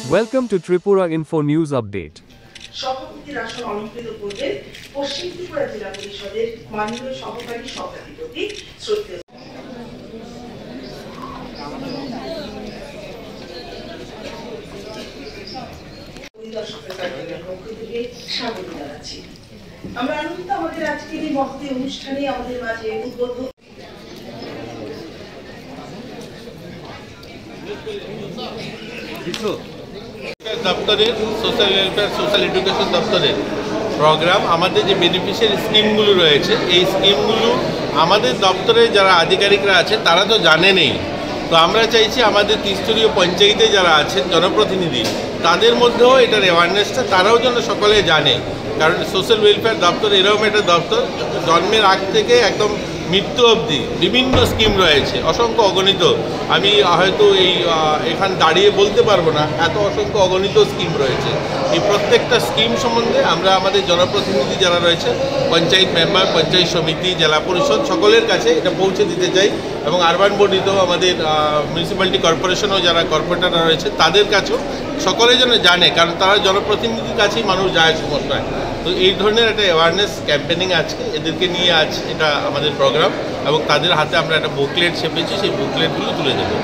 Welcome to Tripura Info News Update. সভাপতির আসন অলঙ্কৃত করবেন পশ্চিম ত্রিপুরা জেলা পরিষদের মাননীয় সহকারী সভাধিপতি শ্রদ্ধেয় পরিদর্শকের কার্যালয়ের পক্ষ থেকে স্বাগত জানাচ্ছি। আমরা আনন্দিত আমাদের আজকের এই মহতী অনুষ্ঠানে আমাদের মাঝে উদ্বোধক দপ্তরের সোশ্যাল ওয়েলফেয়ার সোশ্যাল এডুকেশন দপ্তরের প্রোগ্রাম আমাদের যে বেনিফিশিয়ারি স্কিমগুলো রয়েছে এই স্কিমগুলো আমাদের দপ্তরে যারা আধিকারিকরা আছে তারা তো জানেনই। তো আমরা চাইছি আমাদের ত্রিস্তরীয় পঞ্চায়েতে যারা আছেন জনপ্রতিনিধি তাদের মধ্যেও এটার অ্যাওয়ারনেসটা তারাও যেন সকলে জানে, কারণ সোশ্যাল ওয়েলফেয়ার দপ্তর এরকম একটা দপ্তর জন্মের আগ থেকে একদম মৃত্যু অবধি বিভিন্ন স্কিম রয়েছে, অসংখ্য অগণিত। আমি হয়তো এখানে দাঁড়িয়ে বলতে পারবো না, এত অসংখ্য অগণিত স্কিম রয়েছে। এই প্রত্যেকটা স্কিম সম্বন্ধে আমরা আমাদের জনপ্রতিনিধি যারা রয়েছে, পঞ্চায়েত মেম্বার, পঞ্চায়েত সমিতি, জেলা পরিষদ সকলের কাছে এটা পৌঁছে দিতে চাই এবং আরবান বডিতেও আমাদের মিউনিসিপ্যালিটি কর্পোরেশনও যারা কর্পোরেটররা রয়েছে তাদের কাছেও সকলে যেন জানে, কারণ তারা জনপ্রতিনিধির কাছেই মানুষ যায় সমস্যায়। তো এই ধরনের একটা অ্যাওয়ারনেস ক্যাম্পেনিং আজকে এদেরকে নিয়ে আজ এটা আমাদের প্রোগ্রাম এবং তাদের হাতে আমরা একটা বুকলেট ছেপেছি, সেই বুকলেটগুলো তুলে দেবো।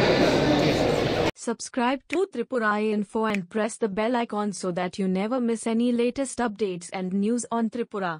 Subscribe to Tripura Info and press the bell icon so that you never miss any latest updates and news on Tripura.